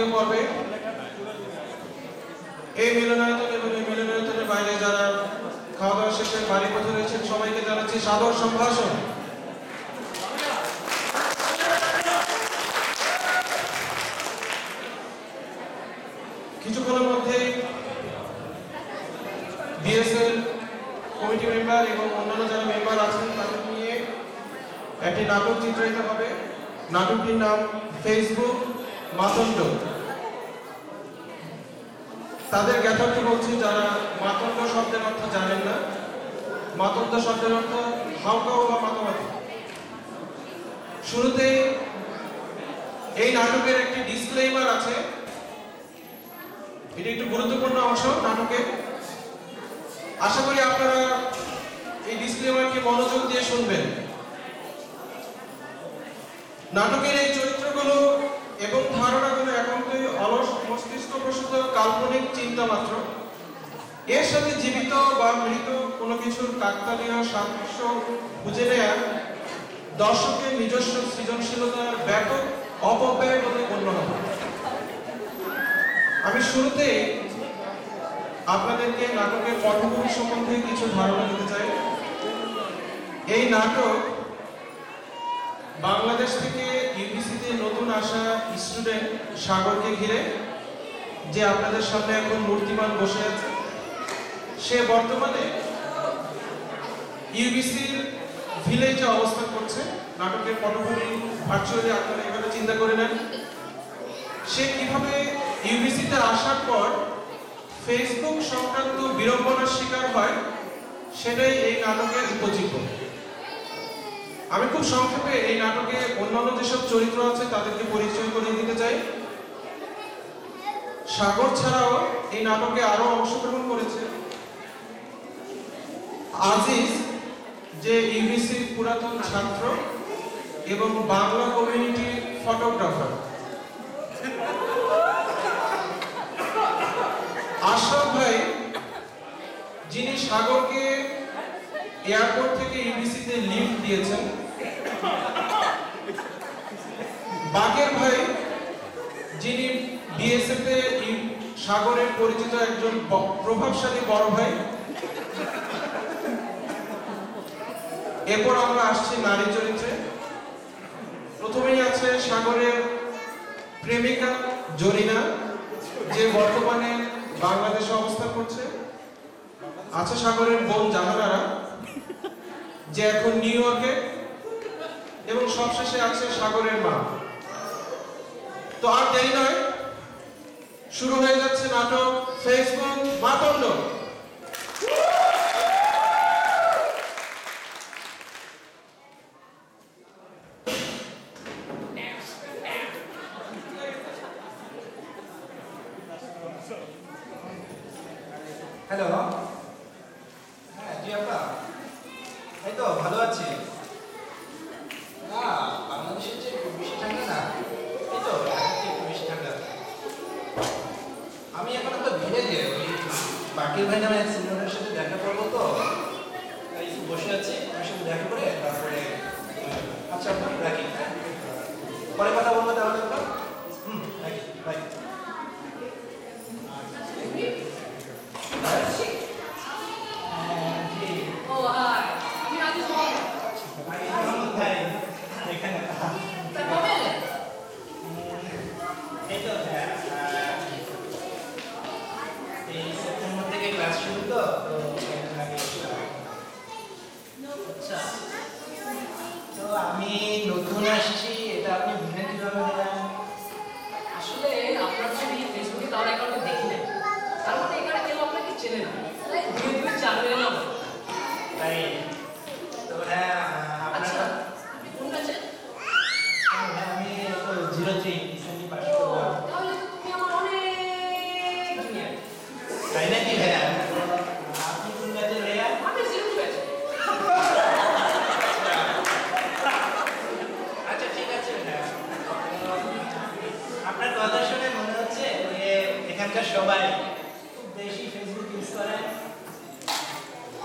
দ্বিতীয় পর্বে এই মিলনায়তন এবং এই মিলনায়তনের বাইরে যারা খাওয়া দাওয়া শেষে বাড়ি পথে রয়েছেন সবাইকে জানাচ্ছি সাদর সম্ভাষণ। কিছুক্ষণের মধ্যেই বিএসএল কমিটি মেম্বার এবং অন্যান্য যারা মেম্বার আছেন তাদের নিয়ে একটি নাটক চিত্রায়িত হবে। নাটকটির নাম ফেসবুক মাতণ্ড। তাদের জ্ঞাতার্থে বলছি যারা মাতণ্ড শব্দের অর্থ জানেন না। মাতণ্ড শব্দের অর্থ হাউকাউ বা মাতামাতি। শুরুতে এই নাটকের একটি ডিসক্লেইমার আছে, এটি একটু গুরুত্বপূর্ণ অংশ নাটকে। আশা করি আপনারা এই ডিসক্লেমারকে মনোযোগ দিয়ে শুনবেন। নাটকের এই চরিত্রগুলো এবং ধারণাগুলো একান্তই অলস মস্তিষ্ক প্রসূত কাল্পনিক চিন্তা মাত্র। এর সাথে জীবিত বা মৃত কোনো কিছুর কাকতালীয় সাদৃশ্য খুঁজে নেয়া দর্শকের নিজস্ব সৃজনশীলতার ব্যাপক অপব্যয় বলে গণ্য হবে। আমি শুরুতে আপনাদেরকে নাটকের পটভূমি সম্বন্ধে কিছু ধারণা দিতে চাই। এই নাটক বাংলাদেশ থেকে ইউবিসিতে নতুন আসা স্টুডেন্ট সাগরকে ঘিরে, যে আপনাদের সামনে এখন মূর্তিমান বসে আছে। সে বর্তমানে ইউবিসির ভিলেজে অবস্থান করছে। নাটকের পটভূমি ভার্চুয়ালি আপনারা এভাবে চিন্তা করে নেন। সে কিভাবে ইউবিসিতে আসার পর ফেসবুক সংক্রান্ত বিড়ম্বনার শিকার হয় সেটাই এই নাটকের উপজীব্য। আমি খুব সংক্ষেপে এই নাটকে অন্যান্য যেসব চরিত্র আছে তাদেরকে পরিচয় করিয়ে দিতে চাই। সাগর ছাড়াও এই নাটকে আরো অংশগ্রহণ করেছে আজিজ, যে ইউবিসির পুরাতন ছাত্র এবং বাংলা কমিউনিটির ফটোগ্রাফার। আশরাফ ভাই, যিনি সাগরকে এয়ারপোর্ট থেকে ইউবিসিতে লিফট দিয়েছেন। বাকের ভাই, যিনি বিএসএফ এ সাগরের পরিচিত একজন প্রভাবশালী বড় ভাই। এরপর আমরা আসছি নারী চরিত্রে। প্রথমেই আছে সাগরের প্রেমিকা জরিনা, যে বর্তমানে বাংলাদেশে অবস্থান করছে। আছে সাগরের বোন জাহানারা, যে এখন নিউ ইয়র্কে। এবং সবশেষে আছে সাগরের মা। তো আর দেরি নয়, শুরু হয়ে যাচ্ছে নাটক ফেসবুক মাতণ্ড। হ্যালো, হ্যাঁ জি আপা, এই তো ভালো আছি। না, বাংলাদেশের যে খুব বেশি ঠান্ডা না, এই তো একটু বেশি ঠান্ডা। আমি এখন একটা ভিলেজে ওই বাকির ভাই নামে এক সিনিয়রের সাথে দেখা করবো, তো তাই বসে আছি। ওর সাথে দেখা করে তারপরে আচ্ছা আপা রাখি, পরে কথা বলবো তাহলে আপা। রাখি, বাই। আমি নতুন আসছি, এটা আপনি ভেবে কিভাবে দিলেন? আসলে আপনার ছবি ফেসবুকে তার অ্যাকাউন্টে দেখি না, তার মানে এখানে কেউ আপনাকে চেনে না, তাই ধীরে ধীরে চালু এলাম। তাই তো হ্যাঁ, আচ্ছা, আপনি কোন ব্যাচে? আমি 03 রিসেন্টলি পাস করলাম। তাহলে তুমি আমার অনেক জুনিয়র। তাই নাকি ভাইয়া? আপনি কোন ব্যাচে ভাইয়া? আমি 0 ব্যাচে। আচ্ছা ঠিক আছে ভাইয়া। আপনার কথা শুনে মনে হচ্ছে যে এখানকার সবাই খুব বেশি ফেসবুক ইউজ করে।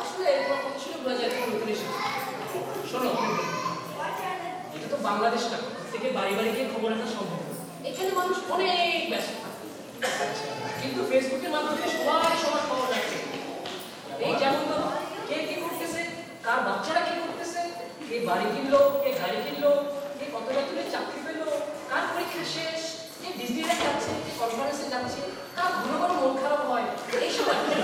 আসলে তোমার কথা শুনে বোঝা যায় তুমি নতুন এসেছো। শোনো, এটা তো বাংলাদেশ না, থেকে বাড়ি বাড়ি গিয়ে খবর রাখা সম্ভব। এখানে মানুষ অনেক ব্যস্ত, ফেসবুকের মাধ্যমে সবাই সবার খবর রাখছে। এই যেমন ধরো, কে কি করতেছে, কার বাচ্চারা কি করতেছে, কে বাড়ি কিনলো, কে গাড়ি কিনলো, কে কত বেতনে চাকরি পেলো, কার পরীক্ষা শেষ, কে ডিজনিল্যান্ড যাচ্ছে, কে কনফারেন্সে যাচ্ছে, কার ঘন ঘন মন খারাপ হয়, এইসব আর কি।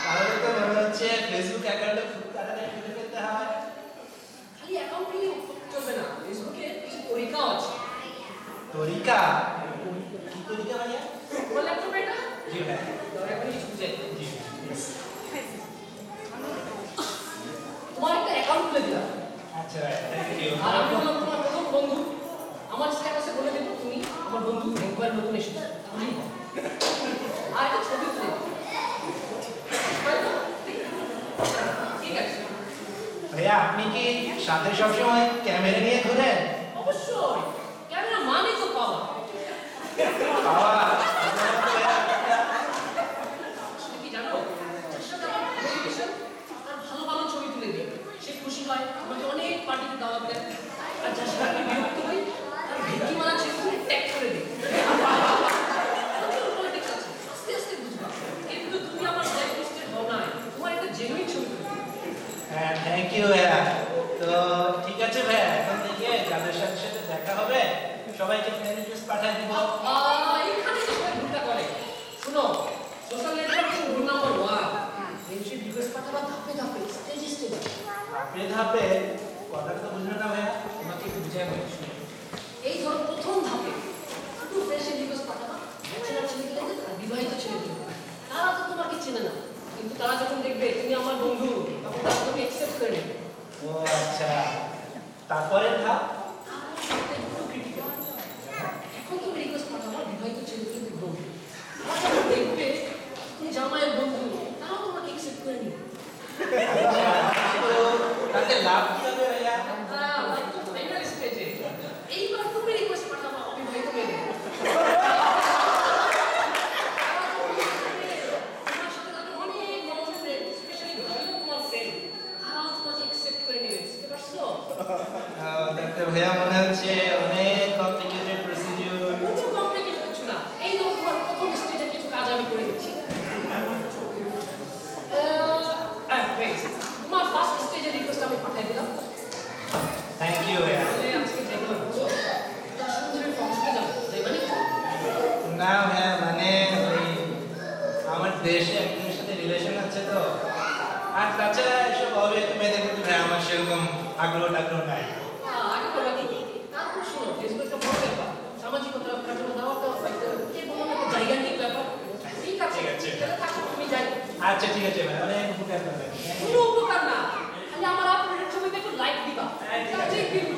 তাহলে তো মনে হচ্ছে ফেসবুক অ্যাকাউন্টে খুব তাড়াতাড়ি খুলে ফেলতে হয়। খালি অ্যাকাউন্ট নিয়ে চলবে না, ফেসবুকে কিছু তরিকাও আছে। তরিকা? কি তরিকা ভাইয়া? তোমার ল্যাপটপ এটা? জি ভাই। দয়া করে কিছু বুঝাই। জি। তোমার একটা অ্যাকাউন্ট খুলে দিলাম। আচ্ছা ভাই, থ্যাংক ইউ। আর আমি হলাম তোমার প্রথম বন্ধু। আমার স্ট্যাটাসে বলে দেবো তুমি আমার বন্ধু, একবার নতুন এসেছো। তাহলেই হবে। আর একটা ছবি তুলে দিও। হয় তো? ঠিক আছে। ভাইয়া আপনি কি সাথে সবসময় ক্যামেরা নিয়ে ঘোরেন? অবশ্যই। ক্যামেরা মানে তো পাওয়া। বাবা, আসলে কি জানো? যার সাথে আমার কমিউনিকেশন, তার ভালো ভালো ছবি তুলে দিই। সে খুশি হয়, আমাকে অনেক পার্টিতে দাওয়াত দেয়। আর যার সাথে আমি বিরক্ত হই, তার ভেটকি মারা ছবি ট্যাগ করে দিই। পলিটিক্স আছে, আস্তে আস্তে বুঝবা। কিন্তু তুমি আমার ব্ল্যাক লিস্টের হও নাই। তোমার একটা জেনুইন ছবি তুলে দিই। হ্যাঁ থ্যাংক ইউ ভাইয়া। তো ঠিক আছে ভাইয়া, এখন থেকে যাদের সাথে সাথে দেখা হবে সবাইকে ফ্রেন্ড রিকোয়েস্ট পাঠিয়ে দিব। এখানে যে সবাই ভুলটা করে। শোনো, social networking rule number 1, friendship request পাঠাবা ধাপে ধাপে, স্টেজে স্টেজে। ধাপে ধাপে? কথাটা তো বুঝলো না ভাইয়া। তোমাকে একটু বুঝাই বলি, শুনো। এই ধরো প্রথম ধাপে শুধু ফ্রেন্ডশিপ রিকোয়েস্ট পাঠাবা ব্যাচেলর ছেলেদের আর বিবাহিত ছেলেদের। তারা তো তোমাকে চেনে না, কিন্তু তারা যখন দেখবে তুমি আমার বন্ধু, তখন তারা তোমাকে অ্যাকসেপ্ট করে নেবে। ও আচ্ছা, তারপরে ধাপ? এখন তুমি রিকোয়েস্ট পাঠাবা বিবাহিত ছেলেদের বন্ধু। তারা যখন দেখবে তুমি জামাইয়ের বন্ধু, তারাও তোমাকে অ্যাকসেপ্ট করে নেবে। তো তাতে লাভ কি হবে ভাইয়া? ফাইনাল স্টেজে এইবার তুমি রিকোয়েস্ট পাঠাবা অবিবাহিত মেয়েদের। তোমার সাথে তাদের অনেক নন ফ্রেন্ড, স্পেশালি ভালো তোমার ফ্রেন্ড, তারাও তোমাকে অ্যাকসেপ্ট করে নেবে। বুঝতে পারছো? ডাক্তার ভাইয়া মনে হচ্ছে অনেক কমপ্লিকেটেড প্রসিডিউর। কোনো কমপ্লিকেটেড কিছু না। এই ধরো তোমার প্রথম স্টেজের কিছু কাজ আমি করে দিচ্ছি। তোমার ফার্স্ট স্টেজের রিকোয়েস্ট আমি পাঠিয়ে দিলাম। থ্যাংক ইউ ভাইয়া। তাহলে আজকে দেখো তার সুন্দরের ফংশনে যাবো, তাই মানে না ভাইয়া, মানে ওই আমার দেশে একজনের সাথে রিলেশন আছে তো, আর তাছাড়া এসব অবিবাহিত মেয়েদের প্রতি ভাই আমার সেরকম আগ্রহ নাই। আগে বলা কি? তারপর শোনো, ফেসবুকটা বড় ব্যাপার, সামাজিকতার জন্য দাওয়াত দেওয়া হয়, কে বললো না জায়গাটিক ব্যাপার। ঠিক আছে, তাহলে থাকো, তুমি যাই। আচ্ছা ঠিক আছে ভাই, অনেক উপকার করবেন। কোনো উপকার না, খালি আমার আপলোডের ছবিতে একটু লাইক দিবা। ঠিক কিন্তু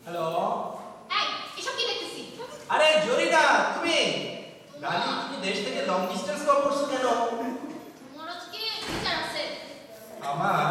হ্যালো। এই, এসব কি দেখতেছি? আরে জরিনা, তুমি রানী, তুমি দেশ থেকে লং ডিস্টেন্স কল করছো কেন? তোমার আজকে বিচার আছে। আমার